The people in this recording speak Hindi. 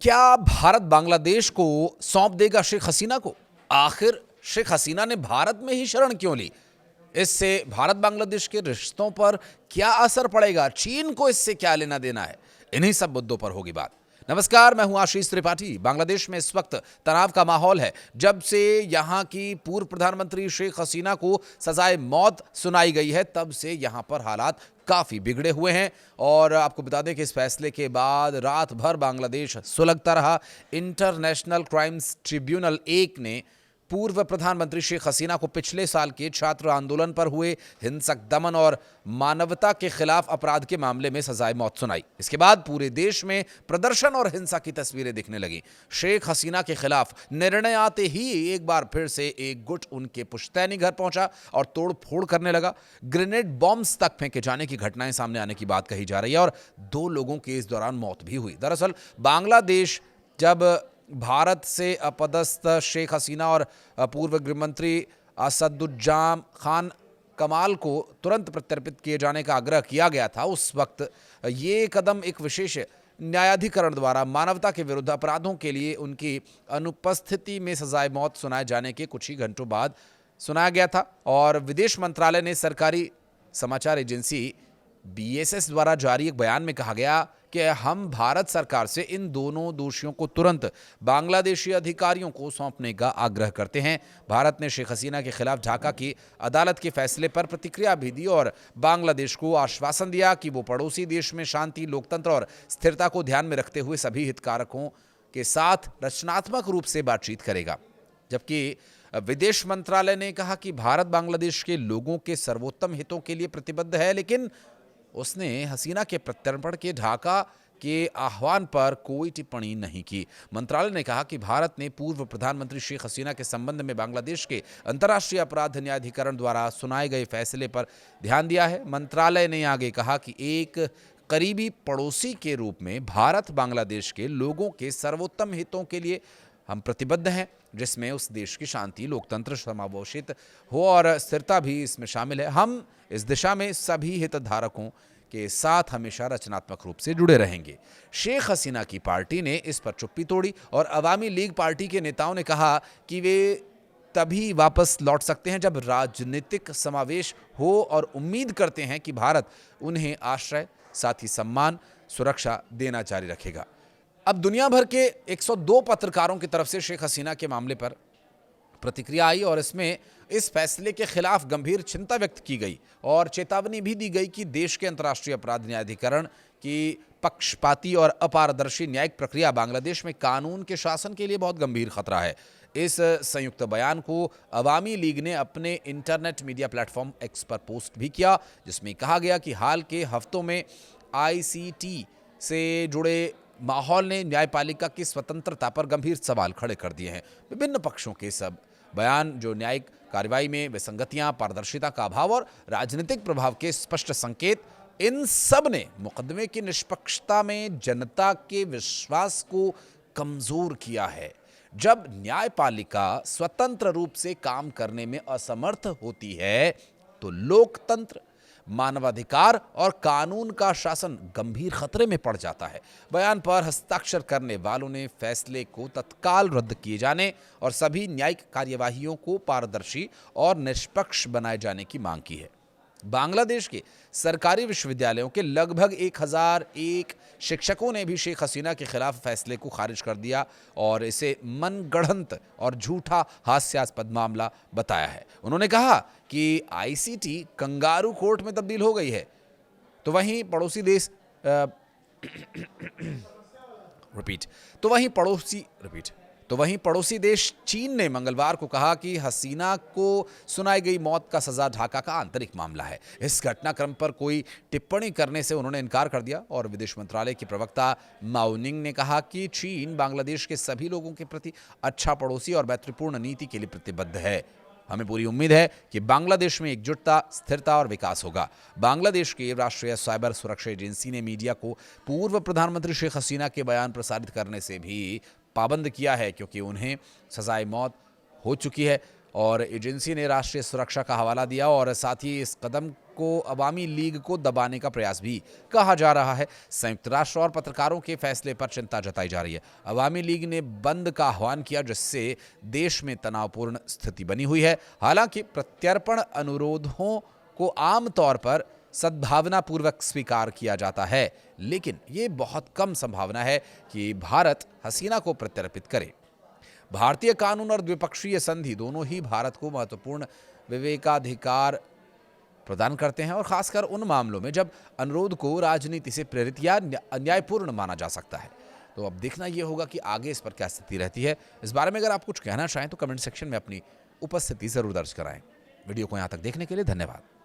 क्या भारत बांग्लादेश को सौंप देगा शेख हसीना को? आखिर शेख हसीना ने भारत में ही शरण क्यों ली? इससे भारत बांग्लादेश के रिश्तों पर क्या असर पड़ेगा? चीन को इससे क्या लेना देना है? इन्हीं सब मुद्दों पर होगी बात। नमस्कार, मैं हूं आशीष त्रिपाठी। बांग्लादेश में इस वक्त तनाव का माहौल है। जब से यहां की पूर्व प्रधानमंत्री शेख हसीना को सजाए मौत सुनाई गई है, तब से यहां पर हालात काफी बिगड़े हुए हैं। और आपको बता दें कि इस फैसले के बाद रात भर बांग्लादेश सुलगता रहा। इंटरनेशनल क्राइम्स ट्रिब्यूनल 1 ने पूर्व प्रधानमंत्री शेख हसीना को पिछले साल के छात्र आंदोलन पर हुए हिंसक दमन और मानवता के खिलाफ अपराध के मामले में सजाए मौत सुनाई। इसके बाद पूरे देश में प्रदर्शन और हिंसा की तस्वीरें दिखने लगी। शेख हसीना के खिलाफ निर्णय आते ही एक बार फिर से एक गुट उनके पुश्तैनी घर पहुंचा और तोड़ फोड़ करने लगा। ग्रेनेड बॉम्ब्स तक फेंके जाने की घटनाएं सामने आने की बात कही जा रही है और 2 लोगों की इस दौरान मौत भी हुई। दरअसल बांग्लादेश जब भारत से अपदस्थ शेख हसीना और पूर्व गृहमंत्री असदुज्जामान खान कमाल को तुरंत प्रत्यर्पित किए जाने का आग्रह किया गया था, उस वक्त ये कदम एक विशेष न्यायाधिकरण द्वारा मानवता के विरुद्ध अपराधों के लिए उनकी अनुपस्थिति में सजाए मौत सुनाए जाने के कुछ ही घंटों बाद सुनाया गया था। और विदेश मंत्रालय ने सरकारी समाचार एजेंसी BSS द्वारा जारी एक बयान में कहा गया कि हम भारत सरकार से इन दोनों दोषियों को तुरंत बांग्लादेशी अधिकारियों को सौंपने का आग्रह करते हैं। भारत ने शेख हसीना के खिलाफ ढाका की अदालत के फैसले पर प्रतिक्रिया भी दी और बांग्लादेश को आश्वासन दिया कि वो पड़ोसी देश में शांति, लोकतंत्र और स्थिरता को ध्यान में रखते हुए सभी हितधारकों के साथ रचनात्मक रूप से बातचीत करेगा। जबकि विदेश मंत्रालय ने कहा कि भारत बांग्लादेश के लोगों के सर्वोत्तम हितों के लिए प्रतिबद्ध है, लेकिन उसने हसीना के प्रत्यर्पण के ढाका के आह्वान पर कोई टिप्पणी नहीं की। मंत्रालय ने कहा कि भारत ने पूर्व प्रधानमंत्री शेख हसीना के संबंध में बांग्लादेश के अंतर्राष्ट्रीय अपराध न्यायाधिकरण द्वारा सुनाए गए फैसले पर ध्यान दिया है। मंत्रालय ने आगे कहा कि एक करीबी पड़ोसी के रूप में भारत बांग्लादेश के लोगों के सर्वोत्तम हितों के लिए हम प्रतिबद्ध हैं, जिसमें उस देश की शांति, लोकतंत्र समावेशित हो और स्थिरता भी इसमें शामिल है। हम इस दिशा में सभी हितधारकों के साथ हमेशा रचनात्मक रूप से जुड़े रहेंगे। शेख हसीना की पार्टी ने इस पर चुप्पी तोड़ी और अवामी लीग पार्टी के नेताओं ने कहा कि वे तभी वापस लौट सकते हैं जब राजनीतिक समावेश हो और उम्मीद करते हैं कि भारत उन्हें आश्रय, साथ ही सम्मान, सुरक्षा देना जारी रखेगा। अब दुनिया भर के 102 पत्रकारों की तरफ से शेख हसीना के मामले पर प्रतिक्रिया आई और इसमें इस फैसले के खिलाफ गंभीर चिंता व्यक्त की गई और चेतावनी भी दी गई कि देश के अंतर्राष्ट्रीय अपराध न्यायाधिकरण की पक्षपाती और अपारदर्शी न्यायिक प्रक्रिया बांग्लादेश में कानून के शासन के लिए बहुत गंभीर खतरा है। इस संयुक्त बयान को अवामी लीग ने अपने इंटरनेट मीडिया प्लेटफॉर्म X पर पोस्ट भी किया, जिसमें कहा गया कि हाल के हफ्तों में ICT से जुड़े माहौल ने न्यायपालिका की स्वतंत्रता पर गंभीर सवाल खड़े कर दिए हैं। विभिन्न पक्षों के सब बयान जो न्यायिक कार्रवाई में विसंगतियां, पारदर्शिता का अभाव और राजनीतिक प्रभाव के स्पष्ट संकेत, इन सब ने मुकदमे की निष्पक्षता में जनता के विश्वास को कमजोर किया है। जब न्यायपालिका स्वतंत्र रूप से काम करने में असमर्थ होती है तो लोकतंत्र, मानवाधिकार और कानून का शासन गंभीर खतरे में पड़ जाता है। बयान पर हस्ताक्षर करने वालों ने फैसले को तत्काल रद्द किए जाने और सभी न्यायिक कार्यवाहियों को पारदर्शी और निष्पक्ष बनाए जाने की मांग की है। बांग्लादेश के सरकारी विश्वविद्यालयों के लगभग 1001 शिक्षकों ने भी शेख हसीना के खिलाफ फैसले को खारिज कर दिया और इसे मनगढ़ंत और झूठा हास्यास्पद मामला बताया है। उन्होंने कहा कि ICT कंगारू कोर्ट में तब्दील हो गई है। तो वहीं पड़ोसी देश तो वहीं पड़ोसी देश चीन ने मंगलवार को कहा कि हसीना को सुनाई गई मौत का सजा ढाका का आंतरिक मामला है। इस घटनाक्रम पर कोई टिप्पणी करने से उन्होंने इनकार कर दिया और विदेश मंत्रालय के प्रवक्ता माओ निंग ने कहा कि चीन बांग्लादेश के सभी लोगों के प्रति अच्छा पड़ोसी और मैत्रीपूर्ण नीति के लिए प्रतिबद्ध है। हमें पूरी उम्मीद है कि बांग्लादेश में एकजुटता, स्थिरता और विकास होगा। बांग्लादेश की राष्ट्रीय साइबर सुरक्षा एजेंसी ने मीडिया को पूर्व प्रधानमंत्री शेख हसीना के बयान प्रसारित करने से भी पाबंद किया है, क्योंकि उन्हें सजाए मौत हो चुकी है और एजेंसी ने राष्ट्रीय सुरक्षा का हवाला दिया और साथ ही इस कदम को अवामी लीग को दबाने का प्रयास भी कहा जा रहा है। संयुक्त राष्ट्र और पत्रकारों के फैसले पर चिंता जताई जा रही है। अवामी लीग ने बंद का आह्वान किया, जिससे देश में तनावपूर्ण स्थिति बनी हुई है। हालांकि प्रत्यर्पण अनुरोधों को आमतौर पर सद्भावनापूर्वक स्वीकार किया जाता है, लेकिन ये बहुत कम संभावना है कि भारत हसीना को प्रत्यर्पित करे। भारतीय कानून और द्विपक्षीय संधि दोनों ही भारत को महत्वपूर्ण विवेकाधिकार प्रदान करते हैं, और खासकर उन मामलों में जब अनुरोध को राजनीति से प्रेरित या अन्यायपूर्ण माना जा सकता है। तो अब देखना यह होगा कि आगे इस पर क्या स्थिति रहती है। इस बारे में अगर आप कुछ कहना चाहें तो कमेंट सेक्शन में अपनी उपस्थिति जरूर दर्ज कराएं। वीडियो को यहां तक देखने के लिए धन्यवाद।